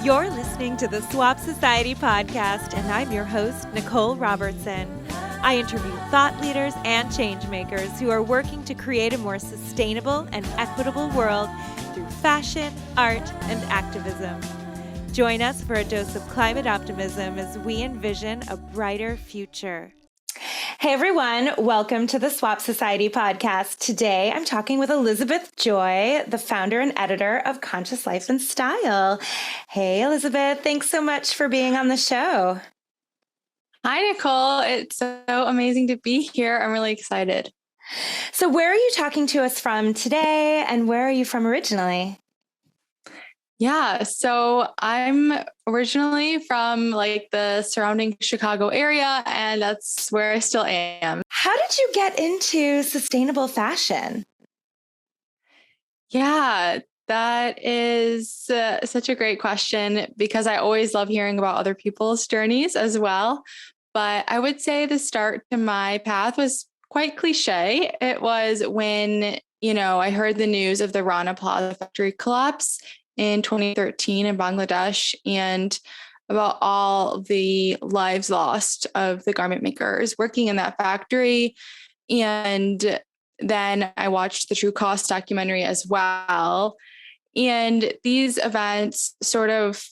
You're listening to the Swap Society podcast, and I'm your host, Nicole Robertson. I interview thought leaders and change makers who are working to create a more sustainable and equitable world through fashion, art, and activism. Join us for a dose of climate optimism as we envision a brighter future. Hey everyone, welcome to the Swap Society podcast. Today I'm talking with Elizabeth Joy, the founder and editor of Conscious Life and Style. Hey Elizabeth, thanks so much for being on the show. Hi Nicole, it's so amazing to be here. I'm really excited. So where are you talking to us from today, and where are you from originally? Yeah, so I'm originally from the surrounding Chicago area, and that's where I still am. How did you get into sustainable fashion? Yeah, that is such a great question because I always love hearing about other people's journeys as well. But I would say the start to my path was quite cliche. It was when, I heard the news of the Rana Plaza factory collapse in 2013 in Bangladesh and about all the lives lost of the garment makers working in that factory. And then I watched the True Cost documentary as well. And these events sort of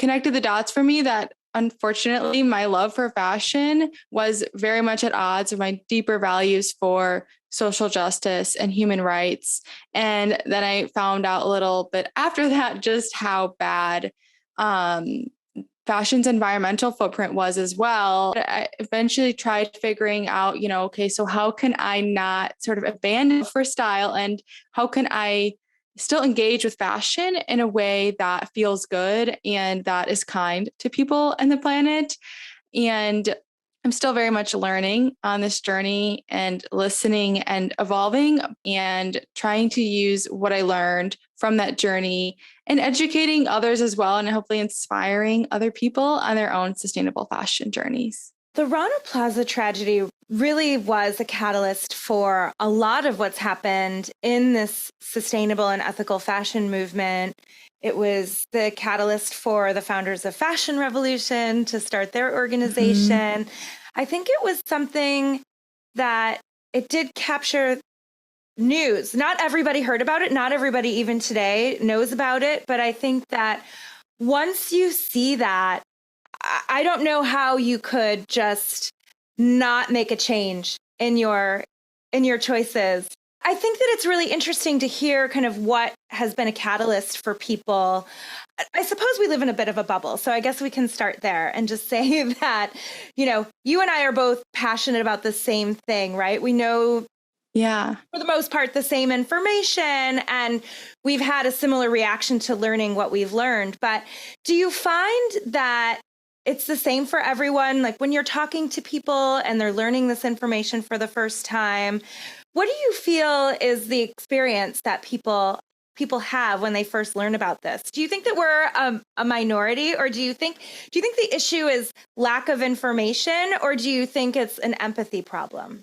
connected the dots for me that unfortunately my love for fashion was very much at odds with my deeper values for social justice and human rights. And then I found out a little bit after that just how bad fashion's environmental footprint was as well. I eventually tried figuring out, okay, so how can I not sort of abandon for style, and how can I still engage with fashion in a way that feels good and that is kind to people and the planet. And I'm still very much learning on this journey and listening and evolving and trying to use what I learned from that journey and educating others as well, and hopefully inspiring other people on their own sustainable fashion journeys. The Rana Plaza tragedy really was a catalyst for a lot of what's happened in this sustainable and ethical fashion movement. It was the catalyst for the founders of Fashion Revolution to start their organization. I think it was something that it did capture news. Not everybody heard about it. Not everybody even today knows about it. But I think that once you see that, I don't know how you could just not make a change in your choices. I think that it's really interesting to hear kind of what has been a catalyst for people. I suppose we live in a bit of a bubble, so I guess we can start there and just say that, you and I are both passionate about the same thing, right? We know, for the most part, the same information, and we've had a similar reaction to learning what we've learned. But do you find that it's the same for everyone? Like when you're talking to people and they're learning this information for the first time, what do you feel is the experience that people have when they first learn about this? Do you think that we're a minority, or do you think the issue is lack of information, or do you think it's an empathy problem?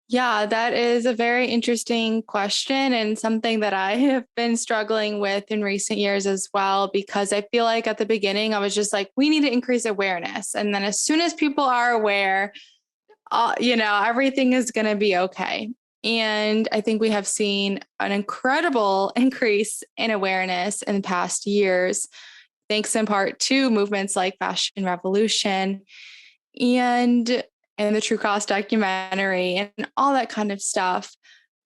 Yeah, that is a very interesting question and something that I have been struggling with in recent years as well, because I feel like at the beginning I was just like, we need to increase awareness. And then as soon as people are aware, everything is going to be okay. And I think we have seen an incredible increase in awareness in the past years, thanks in part to movements like Fashion Revolution and the True Cost documentary and all that kind of stuff.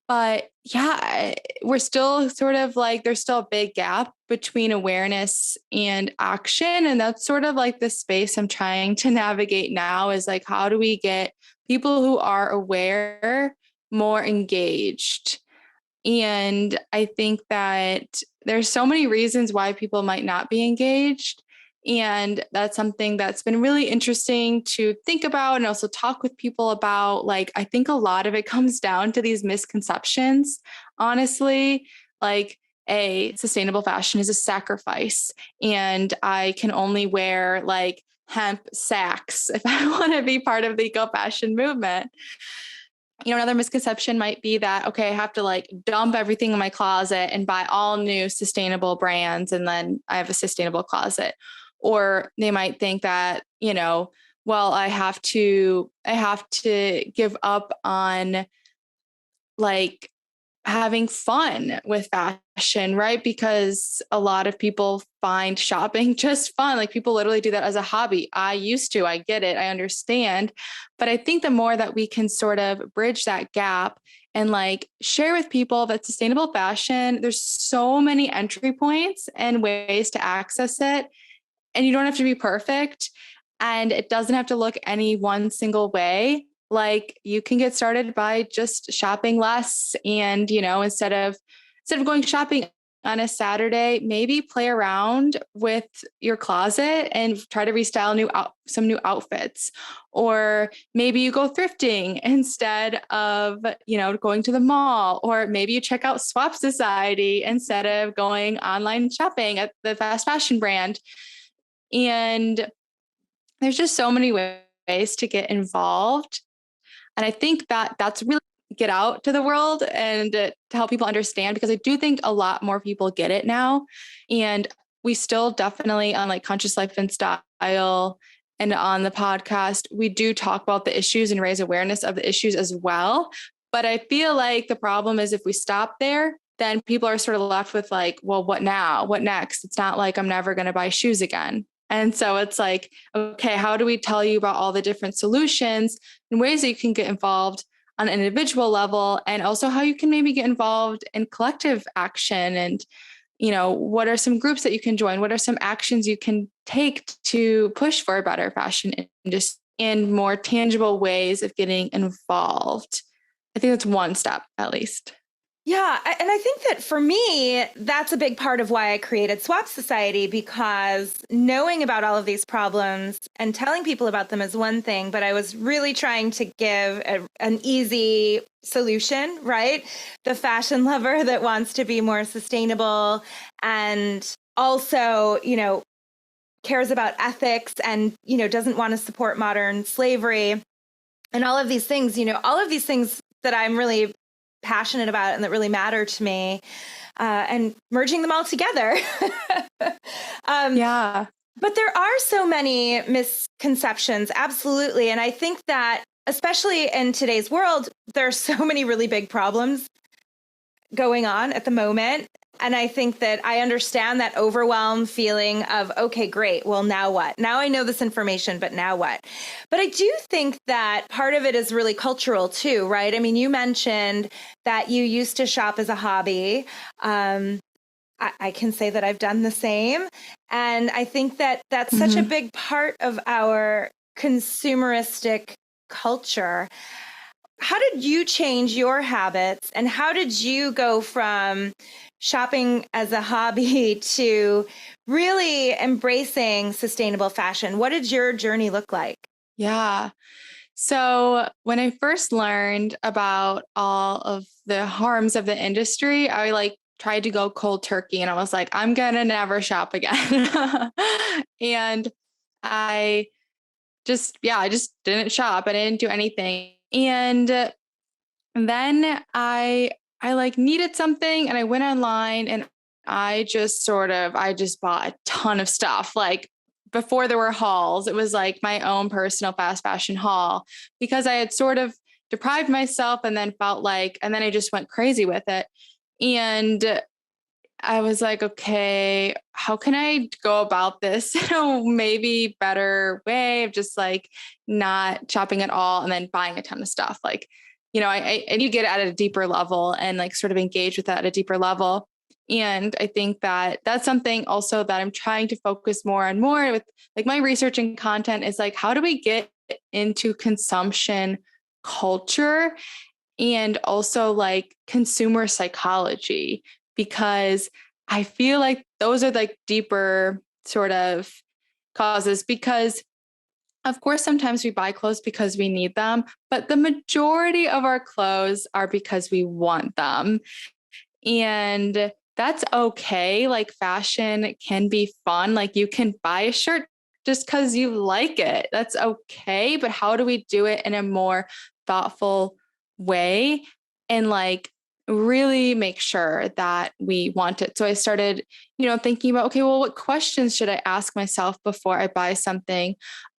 But yeah, we're still sort of there's still a big gap between awareness and action. And that's sort of the space I'm trying to navigate now, is how do we get people who are aware more engaged? And I think that there's so many reasons why people might not be engaged. And that's something that's been really interesting to think about and also talk with people about. I think a lot of it comes down to these misconceptions, honestly. Sustainable fashion is a sacrifice, and I can only wear hemp sacks if I want to be part of the eco fashion movement. Another misconception might be that, okay, I have to like dump everything in my closet and buy all new sustainable brands, and then I have a sustainable closet. Or they might think that, well, I have to give up on like having fun with fashion, right? Because a lot of people find shopping just fun. Like people literally do that as a hobby. I used to, I get it, I understand. But I think the more that we can sort of bridge that gap and like share with people that sustainable fashion, there's so many entry points and ways to access it. And you don't have to be perfect. And it doesn't have to look any one single way. Like you can get started by just shopping less, and instead of going shopping on a Saturday, maybe play around with your closet and try to restyle some new outfits. Or maybe you go thrifting instead of going to the mall. Or maybe you check out Swap Society instead of going online shopping at the fast fashion brand. And there's just so many ways to get involved. And I think that that's really get out to the world and to help people understand, because I do think a lot more people get it now. And we still definitely on like Conscious Life and Style and on the podcast, we do talk about the issues and raise awareness of the issues as well. But I feel like the problem is if we stop there, then people are sort of left with like, well, what now? What next? It's not like I'm never going to buy shoes again. And so it's like, okay, how do we tell you about all the different solutions and ways that you can get involved on an individual level, and also how you can maybe get involved in collective action? And, what are some groups that you can join? What are some actions you can take to push for a better fashion industry in more tangible ways of getting involved? I think that's one step at least. Yeah. And I think that for me, that's a big part of why I created Swap Society, because knowing about all of these problems and telling people about them is one thing, but I was really trying to give an easy solution, right? The fashion lover that wants to be more sustainable and also, cares about ethics and, doesn't want to support modern slavery and all of these things, that I'm really passionate about and that really matter to me, and merging them all together. Yeah. But there are so many misconceptions, absolutely. And I think that especially in today's world, there are so many really big problems going on at the moment. And I think that I understand that overwhelm feeling of, okay, great. Well, now what? Now I know this information, but now what? But I do think that part of it is really cultural too, right? I mean, you mentioned that you used to shop as a hobby. I can say that I've done the same. And I think that that's such a big part of our consumeristic culture. How did you change your habits, and how did you go from shopping as a hobby to really embracing sustainable fashion? What did your journey look like? Yeah. So when I first learned about all of the harms of the industry, I like tried to go cold turkey, and I was like, I'm going to never shop again. And I I just didn't shop. I didn't do anything. And then I like needed something, and I went online, and I just bought a ton of stuff. Like before there were hauls, it was like my own personal fast fashion haul, because I had sort of deprived myself and then and then I just went crazy with it. And I was like, okay, how can I go about this in a maybe better way of just like not shopping at all and then buying a ton of stuff? Like, I need to get at a deeper level and like sort of engage with that at a deeper level. And I think that that's something also that I'm trying to focus more and more with like my research and content is like, how do we get into consumption culture and also like consumer psychology? Because I feel like those are like deeper sort of causes, because of course, sometimes we buy clothes because we need them, but the majority of our clothes are because we want them. And that's okay. Like fashion can be fun. Like you can buy a shirt just because you like it. That's okay. But how do we do it in a more thoughtful way and like really make sure that we want it. So I started, thinking about, okay, well, what questions should I ask myself before I buy something?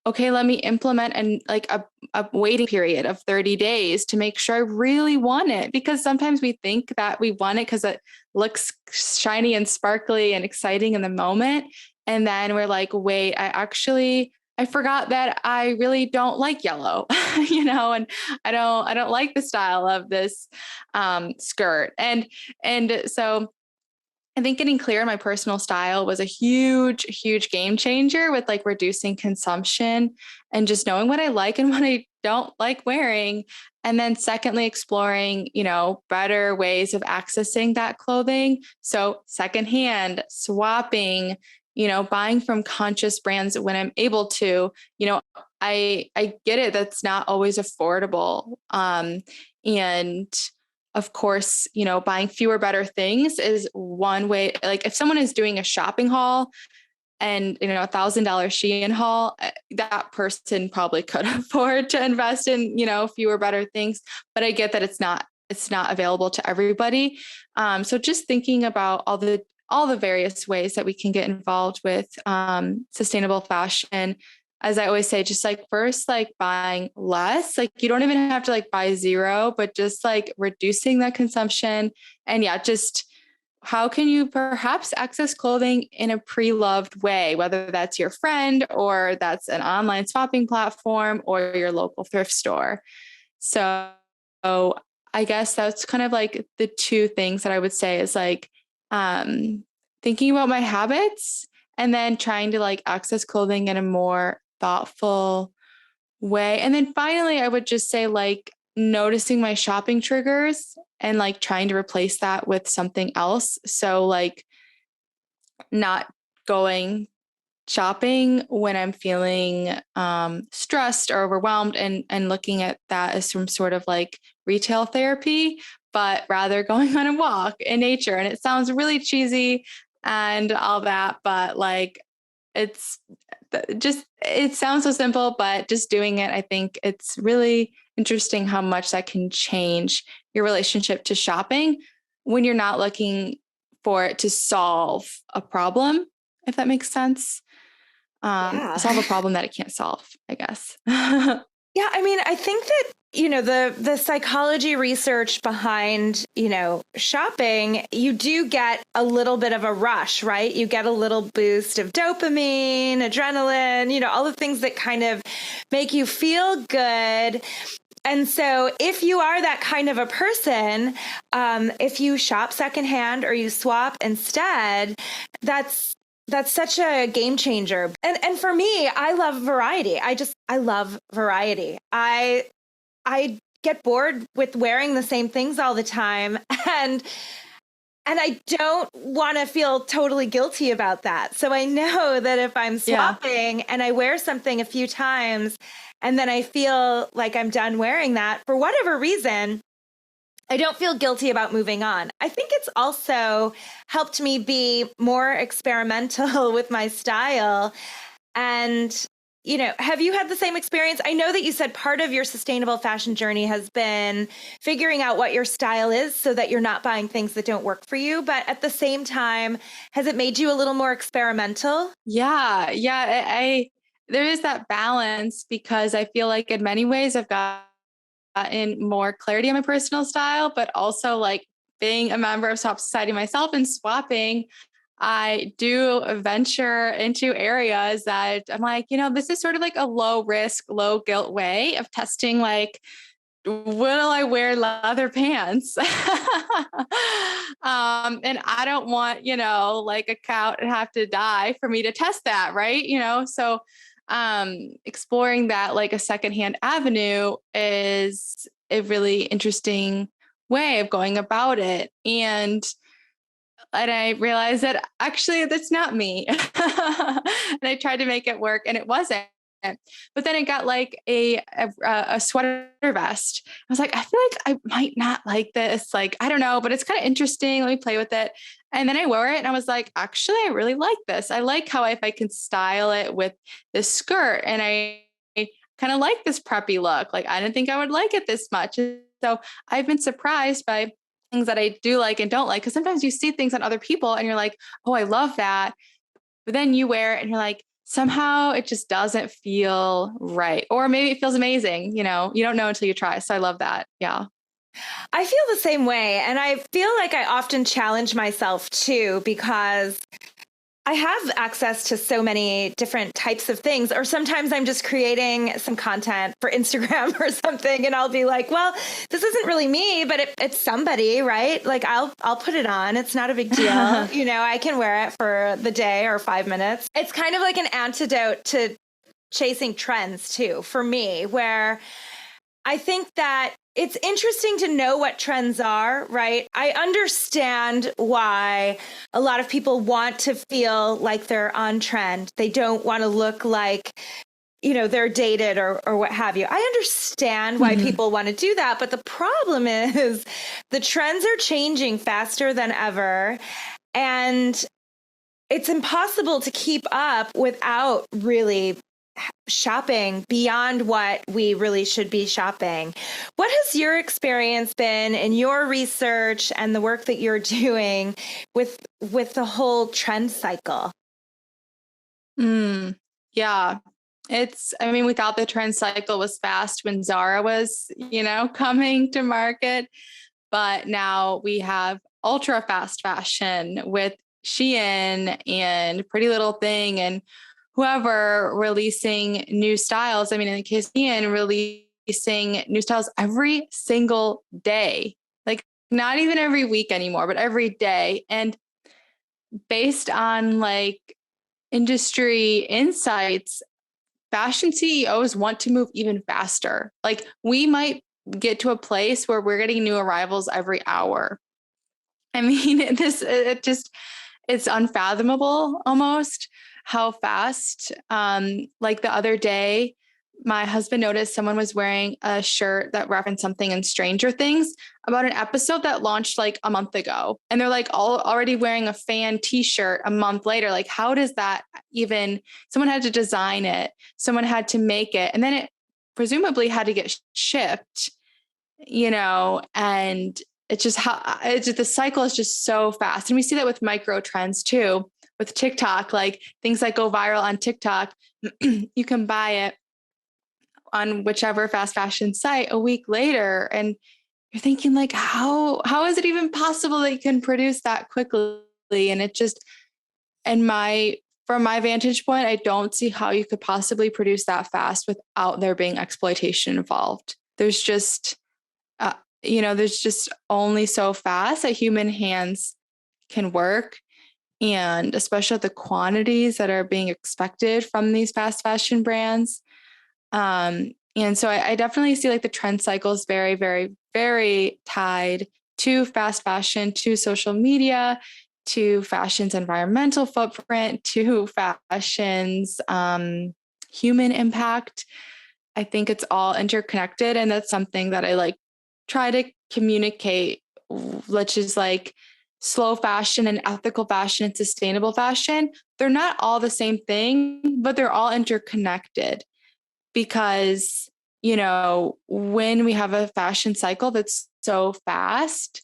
Okay, let me implement a waiting period of 30 days to make sure I really want it. Because sometimes we think that we want it because it looks shiny and sparkly and exciting in the moment. And then we're like, wait, I forgot that I really don't like yellow, and I don't like the style of this skirt. And so I think getting clear on my personal style was a huge, huge game changer with like reducing consumption and just knowing what I like and what I don't like wearing. And then secondly, exploring, better ways of accessing that clothing. So secondhand, swapping, buying from conscious brands when I'm able to, I get it. That's not always affordable. And of course, buying fewer, better things is one way. Like if someone is doing a shopping haul and, $1,000 Shein haul, that person probably could afford to invest in, fewer, better things. But I get that it's not available to everybody. So just thinking about all the various ways that we can get involved with sustainable fashion. As I always say, just like first, like buying less, like you don't even have to like buy zero, but just like reducing that consumption. And yeah, just how can you perhaps access clothing in a pre-loved way, whether that's your friend or that's an online swapping platform or your local thrift store. So I guess that's kind of like the two things that I would say is like thinking about my habits and then trying to like access clothing in a more thoughtful way. And then finally, I would just say like noticing my shopping triggers and like trying to replace that with something else. So like not going shopping when I'm feeling stressed or overwhelmed and looking at that as some sort of like retail therapy, but rather going on a walk in nature. And it sounds really cheesy and all that, but like it's it sounds so simple, but just doing it, I think it's really interesting how much that can change your relationship to shopping when you're not looking for it to solve a problem, if that makes sense. Yeah. Solve a problem that it can't solve, I guess. Yeah, I mean, I think that, the psychology research behind, shopping, you do get a little bit of a rush, right? You get a little boost of dopamine, adrenaline, all the things that kind of make you feel good. And so if you are that kind of a person, if you shop secondhand or you swap instead, that's such a game changer. And for me, I love variety. I love variety. I get bored with wearing the same things all the time. And I don't want to feel totally guilty about that. So I know that if I'm swapping and I wear something a few times and then I feel like I'm done wearing that for whatever reason, I don't feel guilty about moving on. I think it's also helped me be more experimental with my style. And, have you had the same experience? I know that you said part of your sustainable fashion journey has been figuring out what your style is so that you're not buying things that don't work for you. But at the same time, has it made you a little more experimental? Yeah. Yeah. There is that balance because I feel like in many ways I've gotten more clarity on my personal style, but also like being a member of Swap Society myself and swapping, I do venture into areas that I'm like, this is sort of like a low risk, low guilt way of testing, like, will I wear leather pants? And I don't want, like a cow to have to die for me to test that. Right. So exploring that like a secondhand avenue is a really interesting way of going about it. And I realized that actually that's not me. And I tried to make it work and it wasn't. But then it got like a sweater vest. I was like, I feel like I might not like this. Like, I don't know, but it's kind of interesting. Let me play with it. And then I wore it and I was like, actually, I really like this. I like how if I can style it with this skirt and I kind of like this preppy look. Like, I didn't think I would like it this much. So I've been surprised by things that I do like and don't like, because sometimes you see things on other people and you're like, oh, I love that. But then you wear it and you're like, somehow it just doesn't feel right. Or maybe it feels amazing. You don't know until you try. So I love that. Yeah. I feel the same way. And I feel like I often challenge myself too, because I have access to so many different types of things, or sometimes I'm just creating some content for Instagram or something. And I'll be like, well, this isn't really me, but it's somebody, right? Like I'll put it on. It's not a big deal. I can wear it for the day or 5 minutes. It's kind of like an antidote to chasing trends too, for me, where I think that it's interesting to know what trends are, right? I understand why a lot of people want to feel like they're on trend. They don't want to look like, they're dated or what have you. I understand why people want to do that. But the problem is the trends are changing faster than ever. And it's impossible to keep up without really shopping beyond what we really should be shopping. What has your experience been in your research and the work that you're doing with the whole trend cycle? Yeah. We thought the trend cycle was fast when Zara was, coming to market, but now we have ultra fast fashion with Shein and Pretty Little Thing and whoever releasing new styles. In the case of Shein, releasing new styles every single day, like not even every week anymore, but every day. And based on like industry insights, fashion CEOs want to move even faster. Like we might get to a place where we're getting new arrivals every hour. It's unfathomable almost how fast. Like the other day, my husband noticed someone was wearing a shirt that referenced something in Stranger Things about an episode that launched like a month ago. And they're like all already wearing a fan t-shirt a month later. Like, how does that even, someone had to design it, someone had to make it, and then it presumably had to get shipped, and it's just the cycle is just so fast. And we see that with micro trends too, with TikTok, like things that go viral on TikTok, you can buy it on whichever fast fashion site a week later. And you're thinking like, how is it even possible that you can produce that quickly? And it just, from my vantage point, I don't see how you could possibly produce that fast without there being exploitation involved. There's just, there's just only so fast that human hands can work. And especially the quantities that are being expected from these fast fashion brands. And so I definitely see like the trend cycle is very, very, very tied to fast fashion, to social media, to fashion's environmental footprint, to fashion's human impact. I think it's all interconnected. And that's something that I like try to communicate, which is like slow fashion and ethical fashion and sustainable fashion. They're not all the same thing, but they're all interconnected. Because, when we have a fashion cycle that's so fast,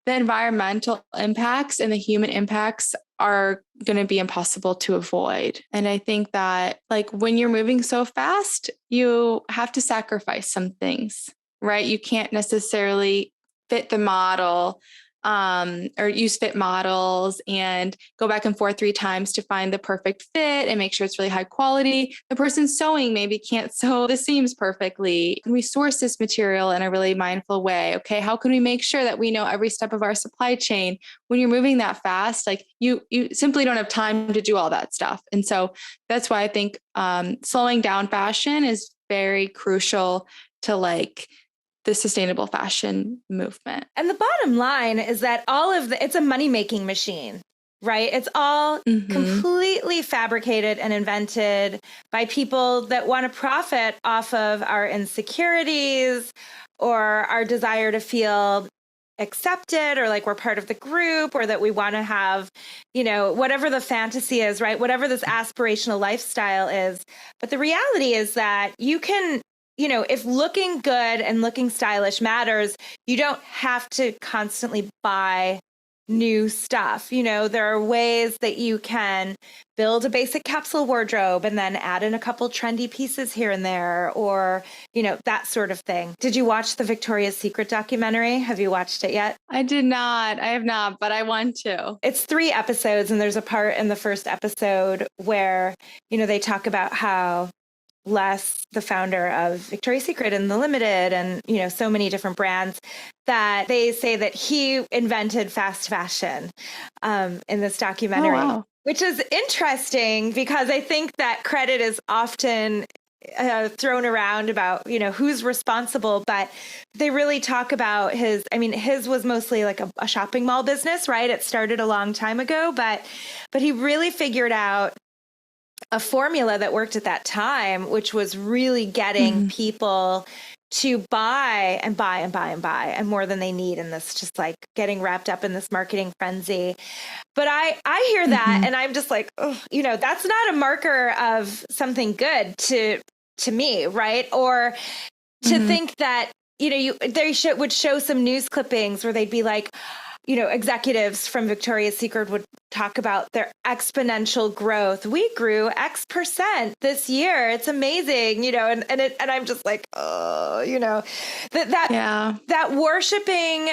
the environmental impacts and the human impacts are going to be impossible to avoid. And I think that like when you're moving so fast, you have to sacrifice some things, right? You can't necessarily fit the model or use fit models and go back and forth 3 times to find the perfect fit and make sure it's really high quality. The person sewing maybe can't sew the seams perfectly. Can we source this material in a really mindful way? Okay, how can we make sure that we know every step of our supply chain? When you're moving that fast, like you simply don't have time to do all that stuff. And so that's why I think slowing down fashion is very crucial to like the sustainable fashion movement. And the bottom line is that it's a money-making machine, right? It's all completely fabricated and invented by people that want to profit off of our insecurities or our desire to feel accepted or like we're part of the group or that we want to have, whatever the fantasy is, right? Whatever this aspirational lifestyle is. But the reality is that you can if looking good and looking stylish matters, you don't have to constantly buy new stuff. There are ways that you can build a basic capsule wardrobe and then add in a couple trendy pieces here and there, or, that sort of thing. Did you watch the Victoria's Secret documentary? Have you watched it yet? I did not. I have not, but I want to. It's 3 episodes, and there's a part in the first episode where, they talk about how Les, the founder of Victoria's Secret and The Limited and, so many different brands, that they say that he invented fast fashion in this documentary, Oh, wow. Which is interesting because I think that credit is often thrown around about, who's responsible, but they really talk about his was mostly like a shopping mall business, right? It started a long time ago, but he really figured out a formula that worked at that time, which was really getting people to buy and buy and buy and buy and more than they need. And this just like getting wrapped up in this marketing frenzy. But I hear that and I'm just like, oh, that's not a marker of something good to me, right? Or to think that, they would show some news clippings where they'd be like, executives from Victoria's Secret would talk about their exponential growth. We grew X% this year. It's amazing, and I'm just like, oh, that worshiping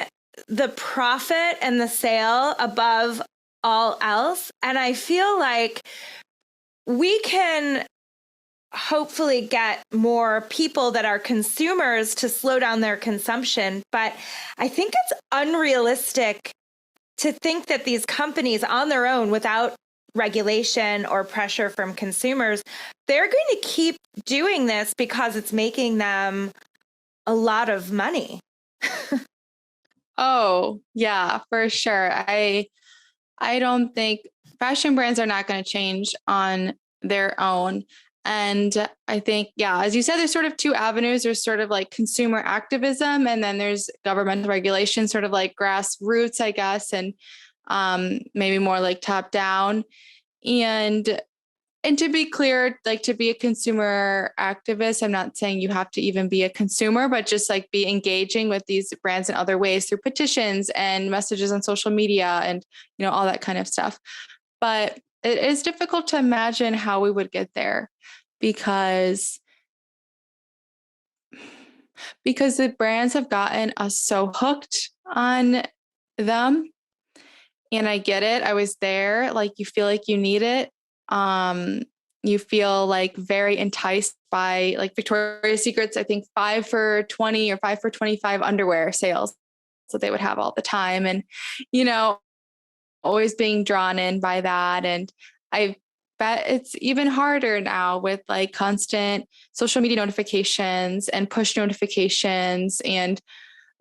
the profit and the sale above all else. And I feel like we can hopefully get more people that are consumers to slow down their consumption. But I think it's unrealistic to think that these companies on their own, without regulation or pressure from consumers, they're going to keep doing this because it's making them a lot of money. Oh, yeah, for sure. I don't think fashion brands are not going to change on their own. And I think, as you said, there's sort of 2 avenues. There's sort of like consumer activism, and then there's governmental regulation, sort of like grassroots, I guess, and maybe more like top down. And to be clear, like to be a consumer activist, I'm not saying you have to even be a consumer, but just like be engaging with these brands in other ways through petitions and messages on social media and, all that kind of stuff. But it is difficult to imagine how we would get there because the brands have gotten us so hooked on them. And I get it. I was there. Like, you feel like you need it. You feel like very enticed by like Victoria's Secret's, I think 5 for 20 or 5 for 25 underwear sales. So they would have all the time. And, always being drawn in by that. And I bet it's even harder now with like constant social media notifications and push notifications and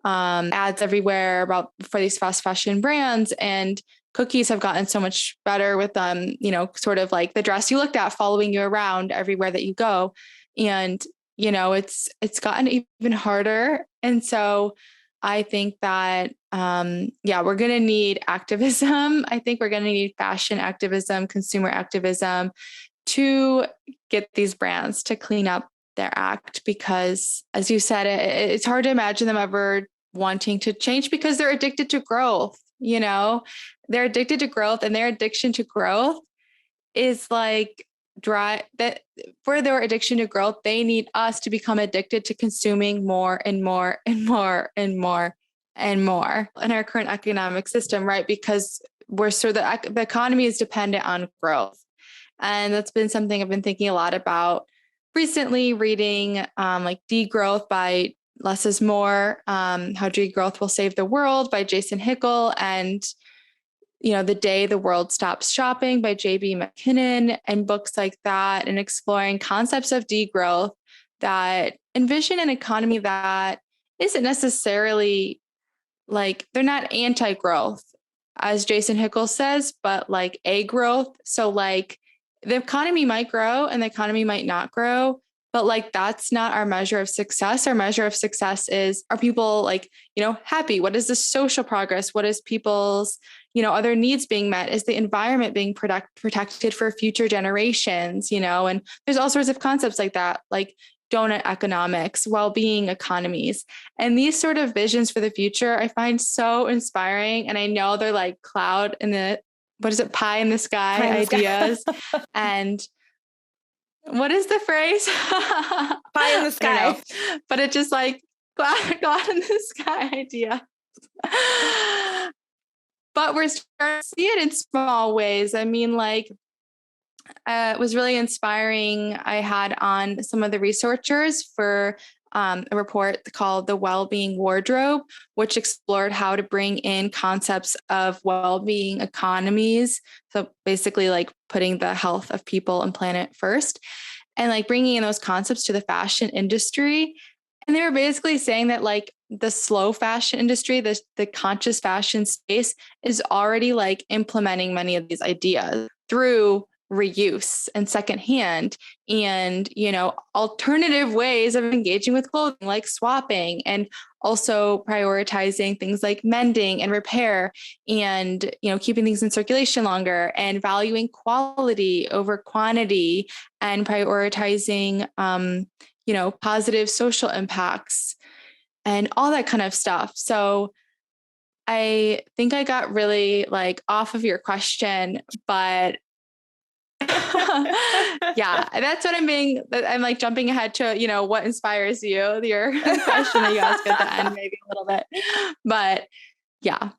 ads everywhere for these fast fashion brands. And cookies have gotten so much better with them, sort of like the dress you looked at following you around everywhere that you go. And, it's gotten even harder. And so I think that, we're going to need activism. I think we're going to need fashion activism, consumer activism to get these brands to clean up their act, because as you said, it's hard to imagine them ever wanting to change because they're addicted to growth. They're addicted to growth, and their addiction to growth is like that for their addiction to growth, they need us to become addicted to consuming more and more and more and more and more in our current economic system, right? Because the economy is dependent on growth. And that's been something I've been thinking a lot about recently, reading like Degrowth by Less is More, How Degrowth Will Save the World by Jason Hickel, and The Day the World Stops Shopping by J.B. McKinnon, and books like that, and exploring concepts of degrowth that envision an economy that isn't necessarily like, they're not anti-growth, as Jason Hickel says, but like a growth. So like the economy might grow and the economy might not grow, but like, that's not our measure of success. Our measure of success is, are people like, happy? What is the social progress? What is people's, other needs being met? Is the environment being protected for future generations? And there's all sorts of concepts like that. Like, donut economics, well-being economies. And these sort of visions for the future, I find so inspiring. And I know they're like cloud in the, what is it, pie in the sky ideas. And what is the phrase? Pie in the I don't sky. know, but it's just like God in the sky idea. But we're starting to see it in small ways. I mean, like, it was really inspiring. I had on some of the researchers for a report called The Wellbeing Wardrobe, which explored how to bring in concepts of well-being economies. So basically like putting the health of people and planet first, and like bringing in those concepts to the fashion industry. And they were basically saying that like the slow fashion industry, the conscious fashion space is already like implementing many of these ideas through reuse and secondhand and, you know, alternative ways of engaging with clothing, like swapping, and also prioritizing things like mending and repair and, you know, keeping things in circulation longer and valuing quality over quantity and prioritizing, you know, positive social impacts and all that kind of stuff. So I think I got really like off of your question, but yeah, that's what I'm like jumping ahead to, you know, what inspires you, your question that you asked at the end, maybe a little bit, but yeah,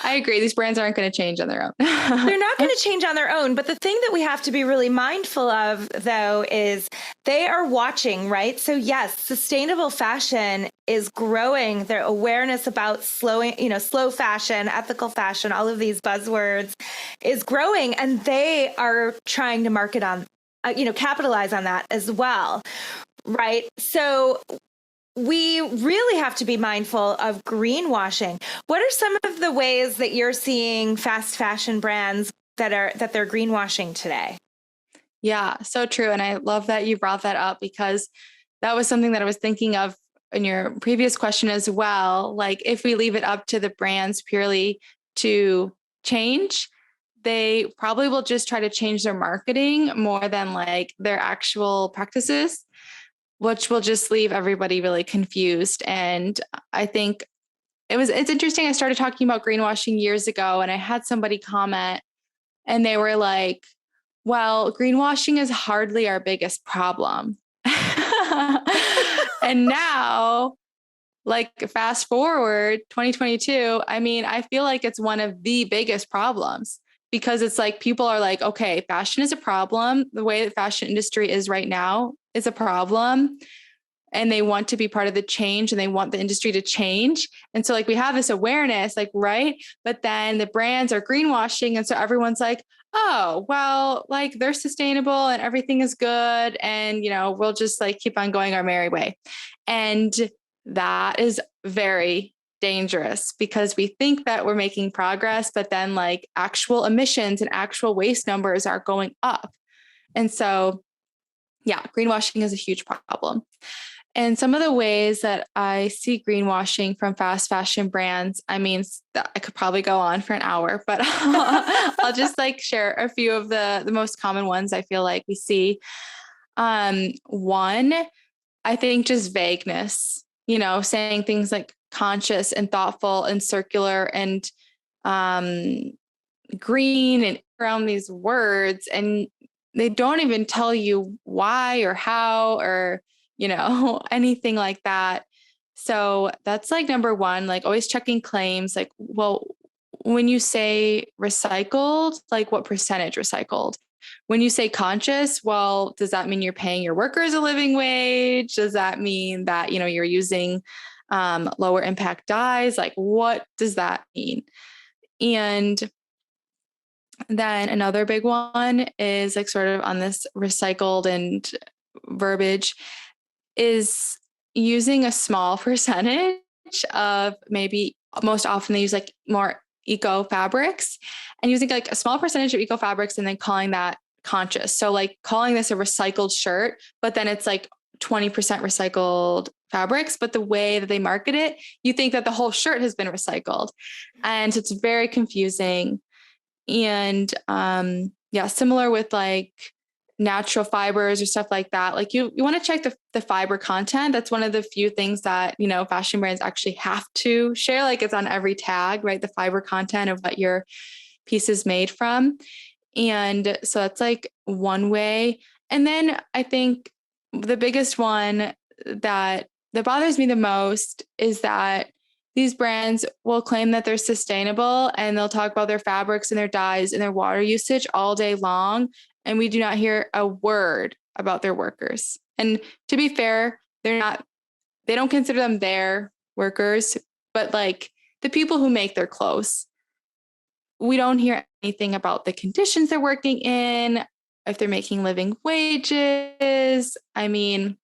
I agree. These brands aren't going to change on their own. They're not going to change on their own. But the thing that we have to be really mindful of, though, is they are watching, right? So yes, sustainable fashion is growing. Their awareness about slow fashion, ethical fashion, all of these buzzwords is growing, and they are trying to market on, capitalize on that as well. Right. So we really have to be mindful of greenwashing. What are some of the ways that you're seeing fast fashion brands that they're greenwashing today? Yeah, so true. And I love that you brought that up, because that was something that I was thinking of in your previous question as well. Like, if we leave it up to the brands purely to change, they probably will just try to change their marketing more than like their actual practices, which will just leave everybody really confused. And I think it's interesting. I started talking about greenwashing years ago, and I had somebody comment and they were like, well, greenwashing is hardly our biggest problem. And now, like, fast forward 2022, I mean, I feel like it's one of the biggest problems, because it's like people are like, okay, fashion is a problem. The way the fashion industry is right now is a problem. And they want to be part of the change, and they want the industry to change. And so like we have this awareness, like, right. But then the brands are greenwashing. And so everyone's like, oh, well, like they're sustainable and everything is good. And, you know, we'll just like keep on going our merry way. And that is very dangerous, because we think that we're making progress, but then like actual emissions and actual waste numbers are going up. And so, yeah, greenwashing is a huge problem. And some of the ways that I see greenwashing from fast fashion brands, I mean, I could probably go on for an hour, but I'll just like share a few of the most common ones I feel like we see. One, I think just vagueness, you know, saying things like conscious and thoughtful and circular and green and around these words, and they don't even tell you why or how or, you know, anything like that. So that's like number one, like always checking claims. Like, well, when you say recycled, like what percentage recycled? When you say conscious, well, does that mean you're paying your workers a living wage? Does that mean that, you know, you're using lower impact dyes? Like, what does that mean? And then another big one is like sort of on this recycled and verbiage is using a small percentage of, maybe most often they use like more eco fabrics, and using like a small percentage of eco fabrics and then calling that conscious. So like calling this a recycled shirt, but then it's like 20% recycled fabrics, but the way that they market it, you think that the whole shirt has been recycled. And it's very confusing. And yeah, similar with like natural fibers or stuff like that. Like you want to check the fiber content. That's one of the few things that, you know, fashion brands actually have to share. Like it's on every tag, right? The fiber content of what your piece is made from. And so that's like one way. And then I think the biggest one that bothers me the most is that these brands will claim that they're sustainable and they'll talk about their fabrics and their dyes and their water usage all day long. And we do not hear a word about their workers. And to be fair, they don't consider them their workers, but like the people who make their clothes. We don't hear anything about the conditions they're working in, if they're making living wages. I mean,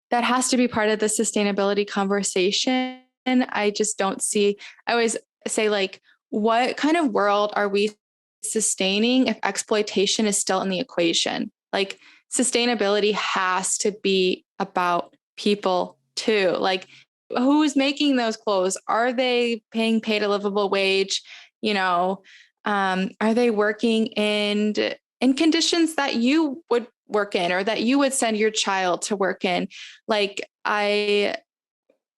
that has to be part of the sustainability conversation. I just don't see, I always say, like, what kind of world are we sustaining if exploitation is still in the equation? Like, sustainability has to be about people too. Like, who's making those clothes? Are they being paid a livable wage? You know, are they working in conditions that you would work in or that you would send your child to work in? Like I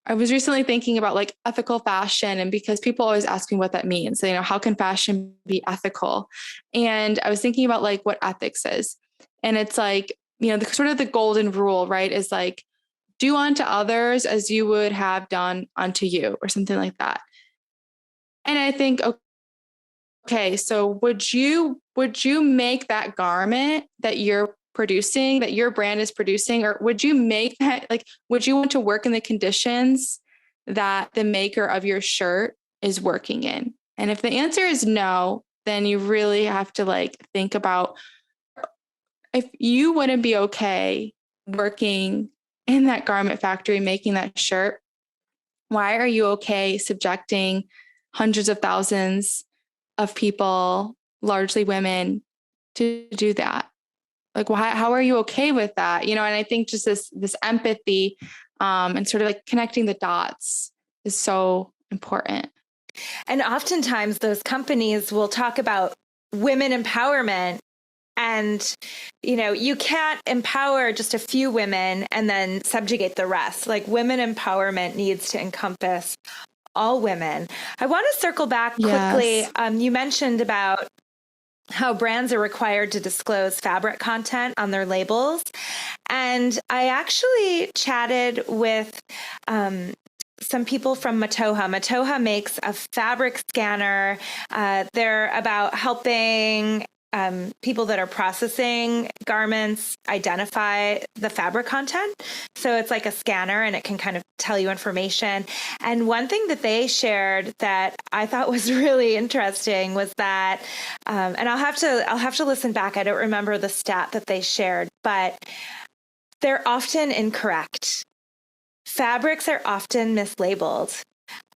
was recently thinking about like ethical fashion, and because people always ask me what that means, you know, how can fashion be ethical? And I was thinking about like what ethics is. And it's like, you know, the sort of the golden rule, right? Is like, do unto others as you would have done unto you, or something like that. And I think, okay, so would you make that garment that you're producing, that your brand is producing, or would you make that, like, would you want to work in the conditions that the maker of your shirt is working in? And if the answer is no, then you really have to like think about, if you wouldn't be okay working in that garment factory making that shirt, why are you okay subjecting hundreds of thousands of people, largely women, to do that? Like, why, how are you okay with that? You know, and I think just this empathy and sort of like connecting the dots is so important. And oftentimes those companies will talk about women empowerment. And, you know, you can't empower just a few women and then subjugate the rest. Like, women empowerment needs to encompass all women. I want to circle back quickly. Yes. You mentioned about how brands are required to disclose fabric content on their labels. And I actually chatted with some people from Matoha. Matoha makes a fabric scanner. They're about helping people that are processing garments identify the fabric content. So it's like a scanner and it can kind of tell you information. And one thing that they shared that I thought was really interesting was that, and I'll have to listen back. I don't remember the stat that they shared, but they're often incorrect. Fabrics are often mislabeled.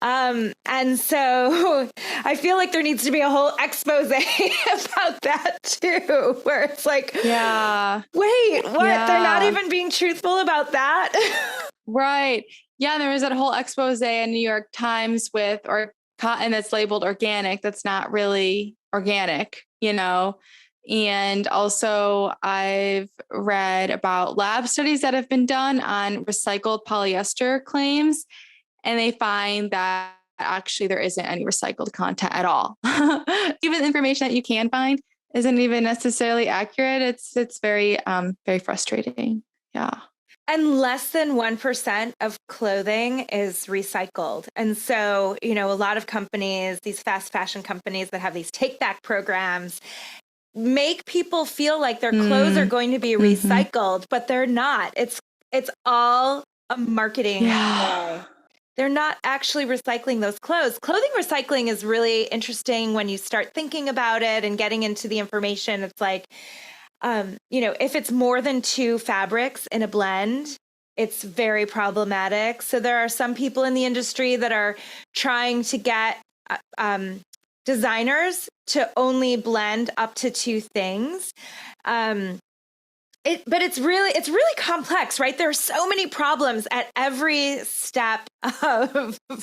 And so I feel like there needs to be a whole expose about that too, where it's like, Yeah. wait, what? Yeah. They're not even being truthful about that? Right. Yeah. There was that whole expose in New York Times with or cotton that's labeled organic. That's not really organic, you know? And also I've read about lab studies that have been done on recycled polyester claims. And they find that actually there isn't any recycled content at all. Even the information that you can find isn't even necessarily accurate. It's very, very frustrating. Yeah. And less than 1% of clothing is recycled. And so, you know, a lot of companies, these fast fashion companies that have these take back programs, make people feel like their clothes are going to be recycled, but they're not. It's all a marketing play. They're not actually recycling those clothes. Clothing recycling is really interesting when you start thinking about it and getting into the information. It's like, you know, if it's more than 2 fabrics in a blend, it's very problematic. So there are some people in the industry that are trying to get designers to only blend up to 2 things. But it's really complex, right? There are so many problems at every step of the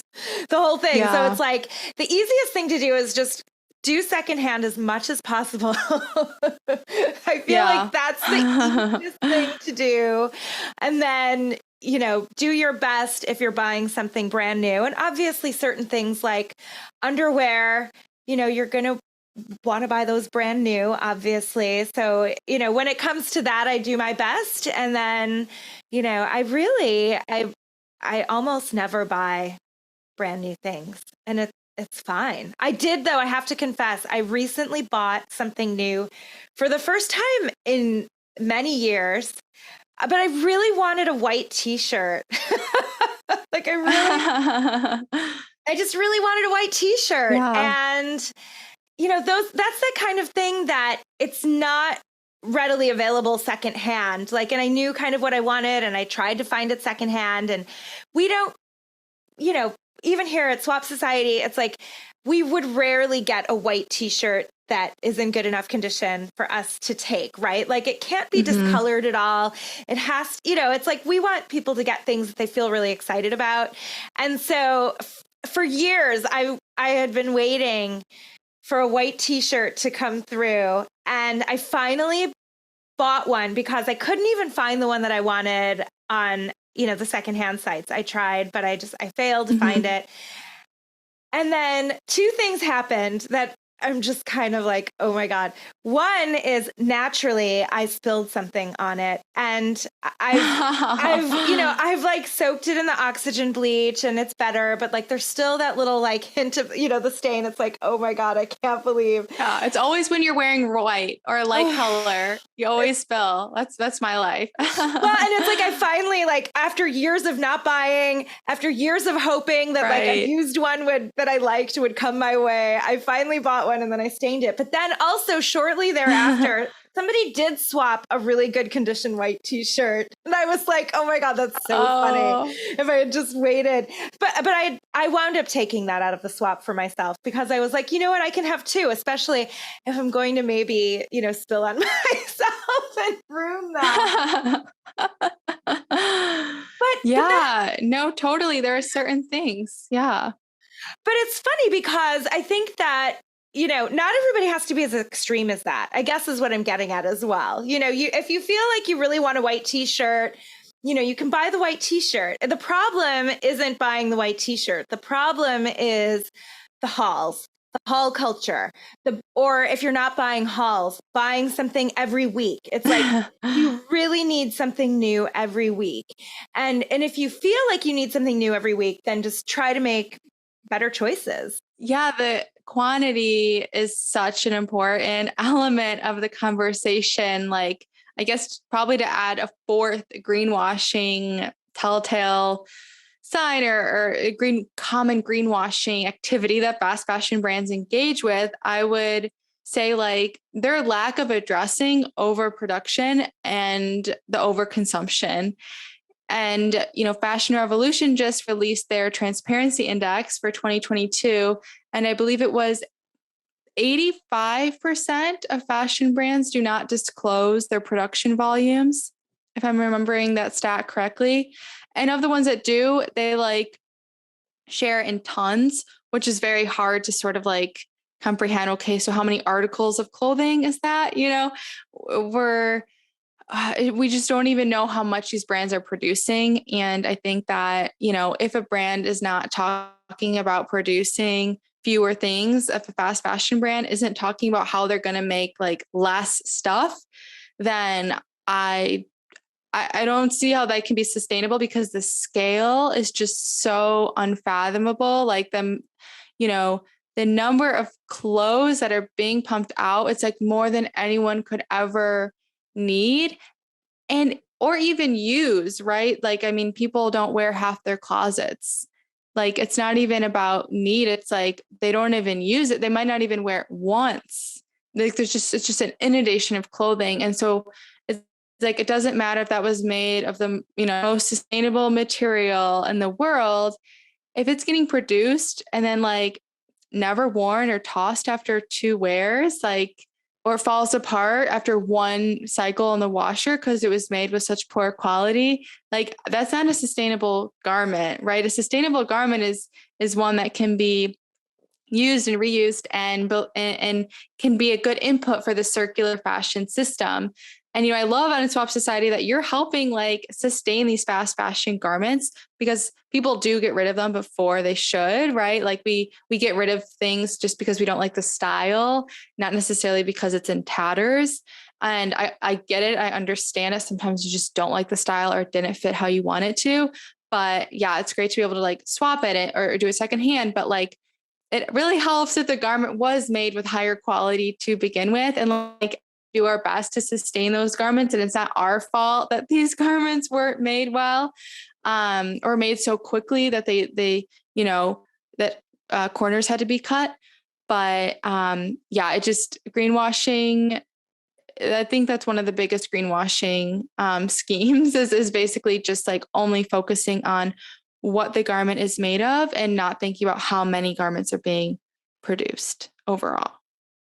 whole thing. Yeah. So it's like the easiest thing to do is just do secondhand as much as possible. I feel Yeah. like that's the easiest thing to do. And then, do your best if you're buying something brand new. And obviously certain things like underwear, you're going to want to buy those brand new, obviously. So, when it comes to that, I do my best. And then, I almost never buy brand new things, and it's fine. I did, though, I have to confess, I recently bought something new for the first time in many years, but I really wanted a white t-shirt. Like I just really wanted a white t-shirt. Yeah. And that's the kind of thing that it's not readily available secondhand. Like, and I knew kind of what I wanted, and I tried to find it secondhand, and we don't, even here at Swap Society, it's like we would rarely get a white t-shirt that is in good enough condition for us to take, right? Like, it can't be discolored at all. It has, it's like we want people to get things that they feel really excited about. And so for years, I had been waiting for a white t-shirt to come through, and I finally bought one because I couldn't even find the one that I wanted on the secondhand sites. I tried, but I failed to find it. And then two things happened that I'm just kind of like, oh my God. One is naturally I spilled something on it, and I've like soaked it in the oxygen bleach and it's better, but like there's still that little like hint of, the stain. It's like, oh my God, I can't believe. Yeah, it's always when you're wearing white or a light color, you always spill. That's my life. Well, and it's like I finally, like, after years of not buying, after years of hoping that like a used one that I liked would come my way, I finally bought one, and then I stained it. But then also shortly thereafter, somebody did swap a really good condition white t-shirt. And I was like, oh my God, that's so funny. If I had just waited. But I wound up taking that out of the swap for myself, because I was like, you know what, I can have two, especially if I'm going to maybe, spill on myself and ruin that. No, totally. There are certain things. Yeah. But it's funny because I think that, not everybody has to be as extreme as that, I guess, is what I'm getting at as well. If you feel like you really want a white t-shirt, you can buy the white t-shirt. The problem isn't buying the white t-shirt. The problem is the hauls, the haul culture, or if you're not buying hauls, buying something every week. It's like you really need something new every week. And if you feel like you need something new every week, then just try to make better choices. Yeah, the quantity is such an important element of the conversation. Like, I guess probably to add a fourth greenwashing telltale sign or a common greenwashing activity that fast fashion brands engage with, I would say like their lack of addressing overproduction and the overconsumption. And, Fashion Revolution just released their transparency index for 2022. And I believe it was 85% of fashion brands do not disclose their production volumes, if I'm remembering that stat correctly. And of the ones that do, they like share in tons, which is very hard to sort of like comprehend. Okay, so how many articles of clothing is that? We just don't even know how much these brands are producing. And I think that, if a brand is not talking about producing fewer things, if a fast fashion brand isn't talking about how they're going to make like less stuff, then I don't see how that can be sustainable, because the scale is just so unfathomable. Like the number of clothes that are being pumped out, it's like more than anyone could ever need or even use, right? Like, I mean, people don't wear half their closets. Like, it's not even about need. It's like, they don't even use it. They might not even wear it once. Like, it's just an inundation of clothing. And so it's like, it doesn't matter if that was made of the, most sustainable material in the world. If it's getting produced and then like never worn or tossed after 2 wears, like, or falls apart after 1 cycle in the washer because it was made with such poor quality, like that's not a sustainable garment, right? A sustainable garment is one that can be, used and reused and can be a good input for the circular fashion system. And, I love on Swap Society that you're helping like sustain these fast fashion garments, because people do get rid of them before they should, right? Like we get rid of things just because we don't like the style, not necessarily because it's in tatters. And I get it. I understand it. Sometimes you just don't like the style or it didn't fit how you want it to. But yeah, it's great to be able to like swap it or do a secondhand. But like, it really helps if the garment was made with higher quality to begin with, and like do our best to sustain those garments. And it's not our fault that these garments weren't made well, or made so quickly that they that corners had to be cut. But yeah, it just greenwashing. I think that's one of the biggest greenwashing schemes is basically just like only focusing on what the garment is made of and not thinking about how many garments are being produced overall.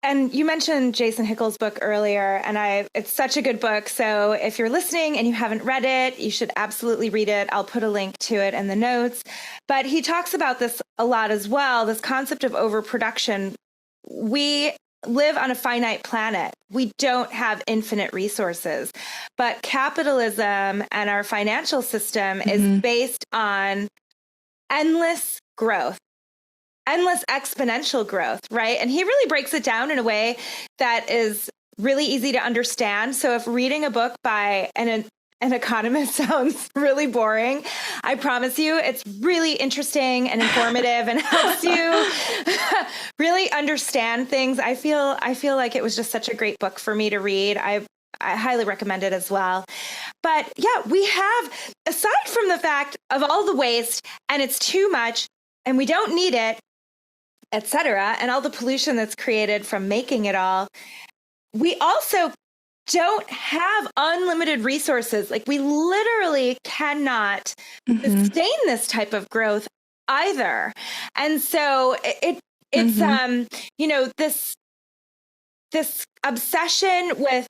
And you mentioned Jason Hickel's book earlier, and it's such a good book. So if you're listening and you haven't read it, you should absolutely read it. I'll put a link to it in the notes. But he talks about this a lot as well, this concept of overproduction. We live on a finite planet. We don't have infinite resources, but capitalism and our financial system is based on endless growth, endless exponential growth, right? And he really breaks it down in a way that is really easy to understand. So if reading a book by an economist sounds really boring, I promise you it's really interesting and informative and helps you really understand things. I feel like it was just such a great book for me to read. I highly recommend it as well. But yeah, we have, aside from the fact of all the waste and it's too much and we don't need it, etc., and all the pollution that's created from making it all, we also don't have unlimited resources. Like we literally cannot sustain this type of growth either. And so it's this obsession with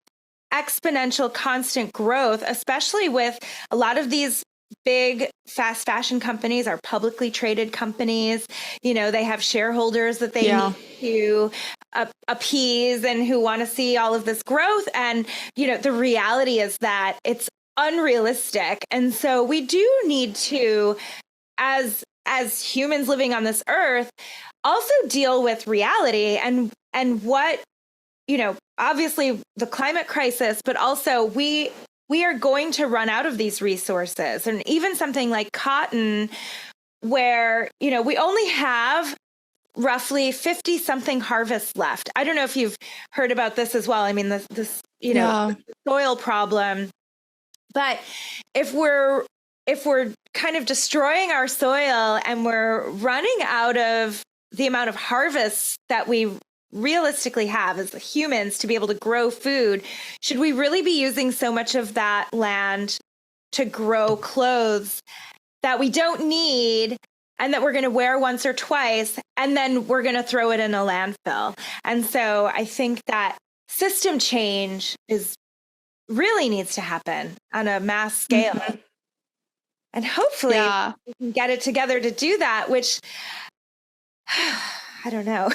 exponential constant growth, especially with a lot of these big fast fashion companies are publicly traded companies. They have shareholders that they need to appease and who want to see all of this growth. And, the reality is that it's unrealistic. And so we do need to, as humans living on this earth, also deal with reality and what, obviously the climate crisis, but also we are going to run out of these resources. And even something like cotton, where, we only have roughly 50 something harvests left. I don't know if you've heard about this as well. I mean, this soil problem, but if we're kind of destroying our soil and we're running out of the amount of harvests that we realistically have as humans to be able to grow food, should we really be using so much of that land to grow clothes that we don't need and that we're going to wear once or twice, and then we're going to throw it in a landfill? And so I think that system change really needs to happen on a mass scale. And hopefully we can get it together to do that, which I don't know.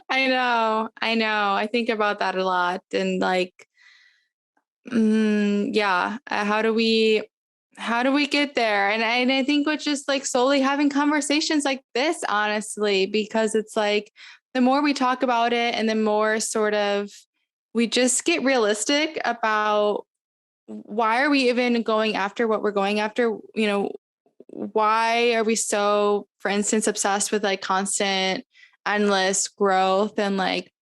I know. I think about that a lot. And like, how do we get there? And I think with just like slowly having conversations like this, honestly, because it's like, the more we talk about it and the more sort of we just get realistic about why are we even going after what we're going after? Why are we so, for instance, obsessed with like constant, endless growth and like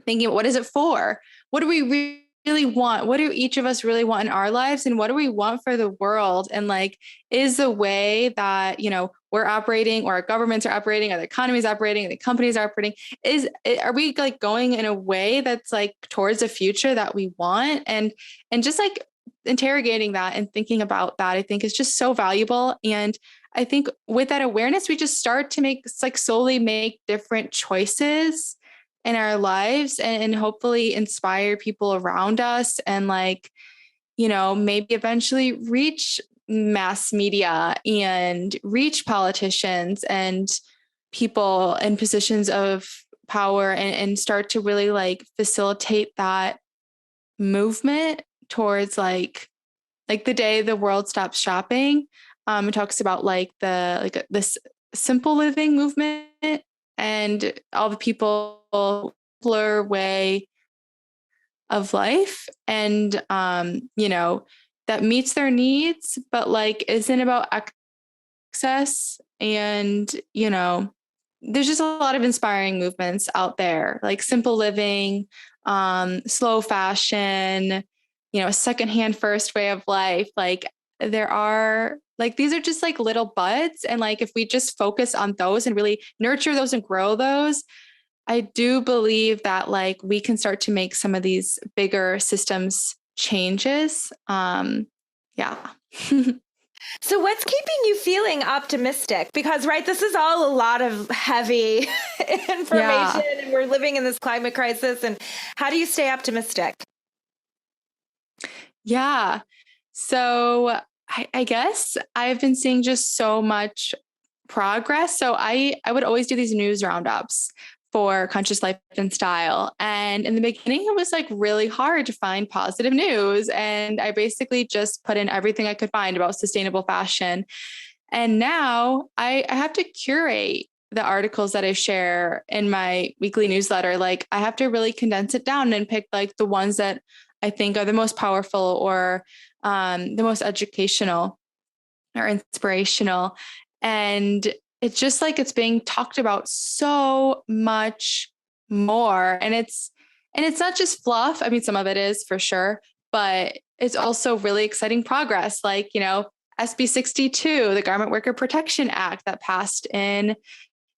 thinking, what is it for? What do we really want? What do each of us really want in our lives? And what do we want for the world? And like, is the way that, we're operating, or our governments are operating, or the economy is operating, or the companies are operating, are we like going in a way that's like towards a future that we want? And just like interrogating that and thinking about that, I think is just so valuable. And I think with that awareness, we just start to slowly make different choices in our lives and hopefully inspire people around us and like, maybe eventually reach mass media and reach politicians and people in positions of power and start to really like facilitate that movement towards like the day the world stops shopping. It talks about like this simple living movement and all the people simpler way of life and that meets their needs but like isn't about access and there's just a lot of inspiring movements out there like simple living, slow fashion, a secondhand first way of life. Like there are like these are just like little buds and like if we just focus on those and really nurture those and grow those, I do believe that like we can start to make some of these bigger systems changes. Yeah. So what's keeping you feeling optimistic? Because, right, this is all a lot of heavy information Yeah. and we're living in this climate crisis. And how do you stay optimistic? Yeah. So I guess I've been seeing just so much progress. So I would always do these news roundups for Conscious Life and Style. And in the beginning, it was like really hard to find positive news. And I basically just put in everything I could find about sustainable fashion. And now I have to curate the articles that I share in my weekly newsletter. Like I have to really condense it down and pick like the ones that I think are the most powerful or the most educational or inspirational. And it's just like it's being talked about so much more. And it's not just fluff. I mean, some of it is for sure, but it's also really exciting progress. Like, SB 62, the Garment Worker Protection Act that passed in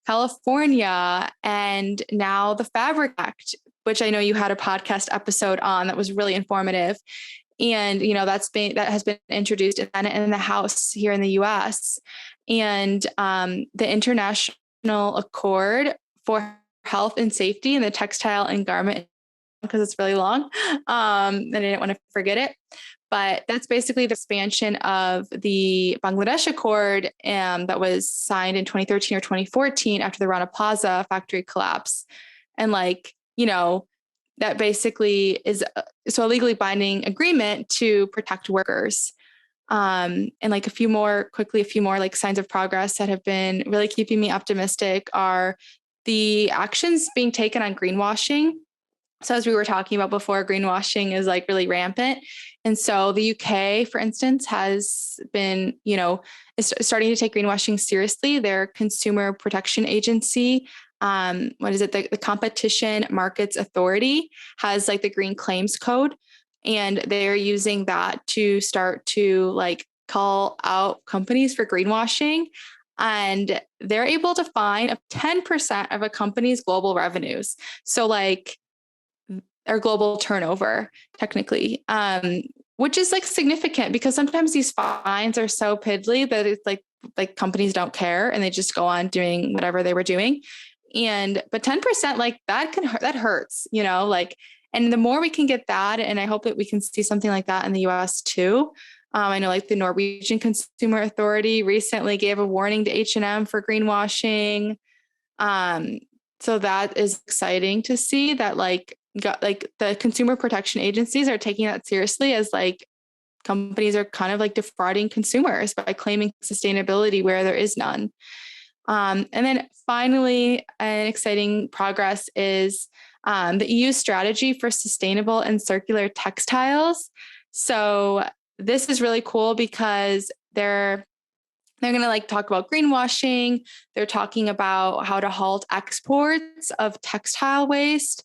California, and now the Fabric Act, which I know you had a podcast episode on that was really informative. And that has been introduced in the House here in the U.S. And the International Accord for Health and Safety in the Textile and Garment, because it's really long, and I didn't want to forget it. But that's basically the expansion of the Bangladesh Accord that was signed in 2013 or 2014 after the Rana Plaza factory collapse. And that basically is a legally binding agreement to protect workers. And like a few more like signs of progress that have been really keeping me optimistic are the actions being taken on greenwashing. So as we were talking about before, greenwashing is like really rampant. And so the UK, for instance, has been, is starting to take greenwashing seriously. Their consumer protection agency, the Competition Markets Authority has like the Green Claims Code. And they're using that to start to like call out companies for greenwashing. And they're able to fine up 10% of a company's global revenues. So like, or global turnover, technically, which is like significant because sometimes these fines are so piddly that it's like companies don't care and they just go on doing whatever they were doing. But 10% like that that hurts, and the more we can get that, and I hope that we can see something like that in the US too. I know like the Norwegian Consumer Authority recently gave a warning to H&M for greenwashing. So that is exciting to see that the consumer protection agencies are taking that seriously as like companies are kind of like defrauding consumers by claiming sustainability where there is none. And then finally, an exciting progress is the EU strategy for sustainable and circular textiles. So this is really cool because they're going to like talk about greenwashing. They're talking about how to halt exports of textile waste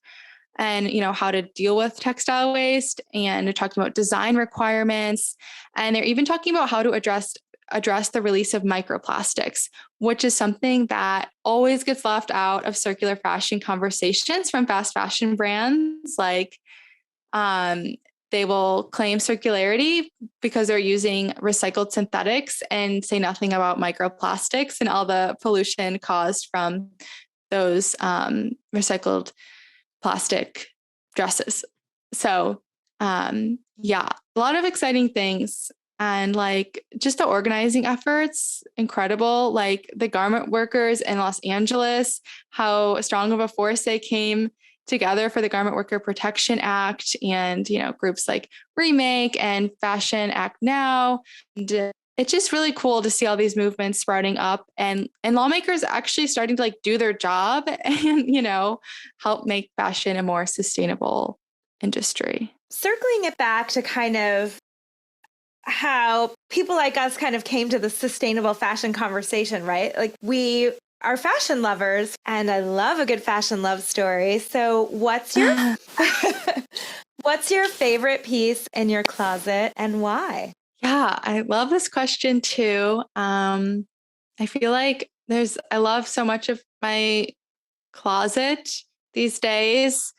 and, how to deal with textile waste. And they're talking about design requirements. And they're even talking about how to address the release of microplastics, which is something that always gets left out of circular fashion conversations from fast fashion brands. Like, they will claim circularity because they're using recycled synthetics and say nothing about microplastics and all the pollution caused from those recycled plastic dresses. So, a lot of exciting things and like just the organizing efforts, incredible. Like the garment workers in Los Angeles, how strong of a force they came together for the Garment Worker Protection Act, and, groups like Remake and Fashion Act Now. And it's just really cool to see all these movements sprouting up, and lawmakers actually starting to like do their job and, help make fashion a more sustainable industry. Circling it back to kind of how people like us kind of came to the sustainable fashion conversation, right? Like we are fashion lovers, and I love a good fashion love story. So what's your what's your favorite piece in your closet and why? Yeah, I love this question too. I feel like I love so much of my closet these days,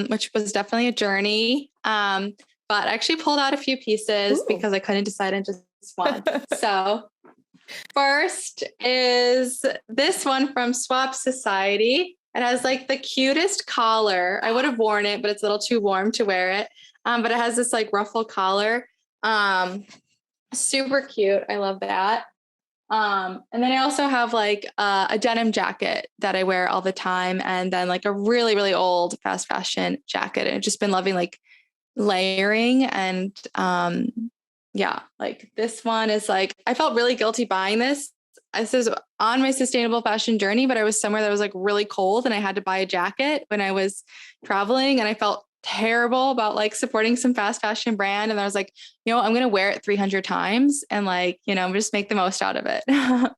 which was definitely a journey. But I actually pulled out a few pieces because I couldn't decide on just one. So first is this one from Swap Society. It has like the cutest collar. I would have worn it, but it's a little too warm to wear it. But it has this like ruffle collar. Super cute. I love that. And then I also have like a denim jacket that I wear all the time. And then like a really, really old fast fashion jacket. And I've just been loving like layering. And yeah, like this one is like, I felt really guilty buying this. This is on my sustainable fashion journey, but I was somewhere that was like really cold and I had to buy a jacket when I was traveling, and I felt terrible about like supporting some fast fashion brand. And I was like, I'm going to wear it 300 times and like, just make the most out of it. And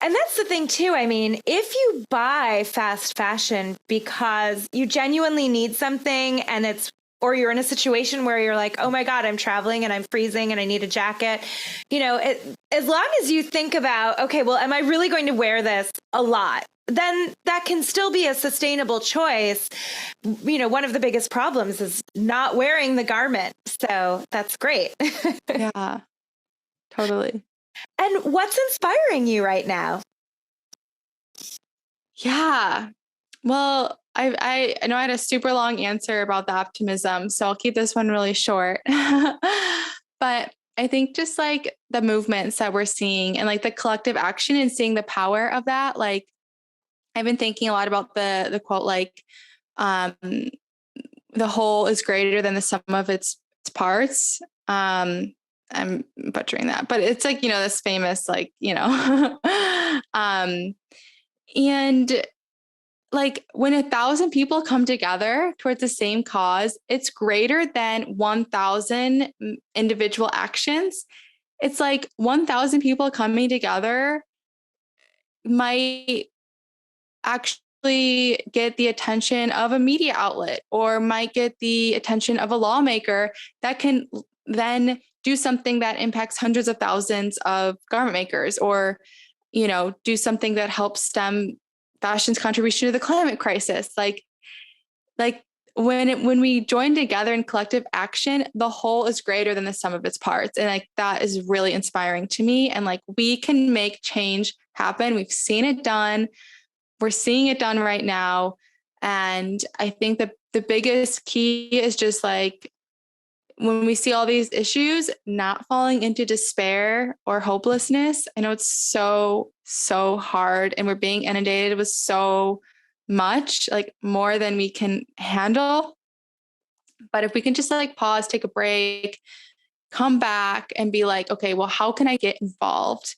that's the thing too. I mean, if you buy fast fashion because you genuinely need something or you're in a situation where you're like, oh my God, I'm traveling and I'm freezing and I need a jacket. As long as you think about, okay, well, am I really going to wear this a lot? Then that can still be a sustainable choice. One of the biggest problems is not wearing the garment. So that's great. Yeah, totally. And what's inspiring you right now? Yeah. Well, I know I had a super long answer about the optimism, so I'll keep this one really short. But I think just like the movements that we're seeing and like the collective action and seeing the power of that, like I've been thinking a lot about the quote, like the whole is greater than the sum of its parts. I'm butchering that, but it's like, this famous, like, and like when 1,000 people come together towards the same cause, it's greater than 1,000 individual actions. It's like 1,000 people coming together might actually get the attention of a media outlet or might get the attention of a lawmaker that can then do something that impacts hundreds of thousands of garment makers, or, do something that helps stem fashion's contribution to the climate crisis. Like when we join together in collective action, the whole is greater than the sum of its parts. And like, that is really inspiring to me. And like, we can make change happen. We've seen it done. We're seeing it done right now. And I think that the biggest key is just like, when we see all these issues, not falling into despair or hopelessness. I know it's so, so hard, and we're being inundated with so much, like more than we can handle. But if we can just like pause, take a break, come back and be like, okay, well, how can I get involved?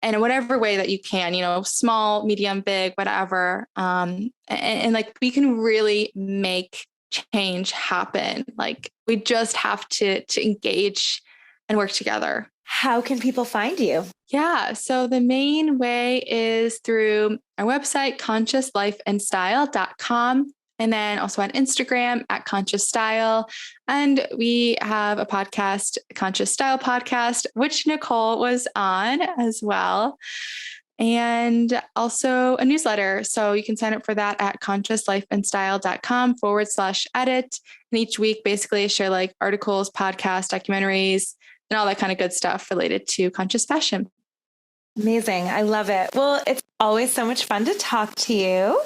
And in whatever way that you can, small, medium, big, whatever. And like, we can really make change happen. Like, we just have to engage and work together. How can people find you? Yeah. So the main way is through our website, consciouslifeandstyle.com. And then also on Instagram at Conscious Style. And we have a podcast, Conscious Style Podcast, which Nicole was on as well. And also a newsletter. So you can sign up for that at consciouslifeandstyle.com/edit. And each week, basically, I share like articles, podcasts, documentaries, and all that kind of good stuff related to conscious fashion. Amazing. I love it. Well, it's always so much fun to talk to you.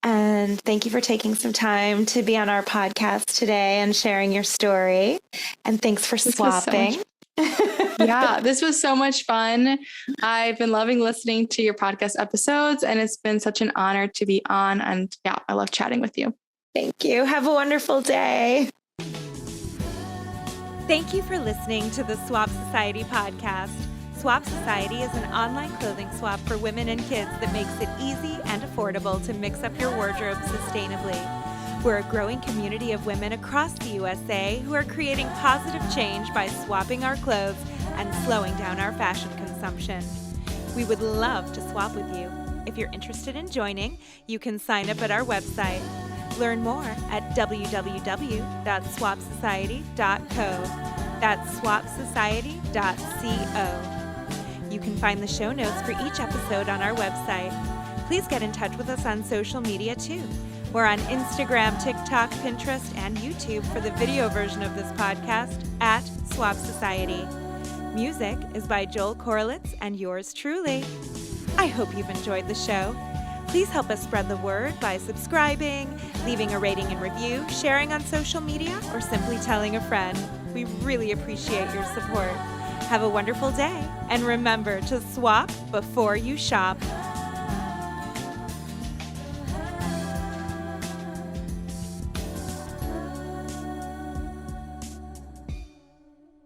And thank you for taking some time to be on our podcast today and sharing your story. And thanks for swapping. Yeah, this was so much fun. I've been loving listening to your podcast episodes, and it's been such an honor to be on. And yeah, I love chatting with you. Thank you. Have a wonderful day. Thank you for listening to the Swap Society podcast. Swap Society is an online clothing swap for women and kids that makes it easy and affordable to mix up your wardrobe sustainably. We're a growing community of women across the USA who are creating positive change by swapping our clothes and slowing down our fashion consumption. We would love to swap with you. If you're interested in joining, you can sign up at our website. Learn more at www.swapsociety.co. That's swapsociety.co. You can find the show notes for each episode on our website. Please get in touch with us on social media too. We're on Instagram, TikTok, Pinterest, and YouTube for the video version of this podcast at Swap Society. Music is by Joel Korolitz and yours truly. I hope you've enjoyed the show. Please help us spread the word by subscribing, leaving a rating and review, sharing on social media, or simply telling a friend. We really appreciate your support. Have a wonderful day, and remember to swap before you shop.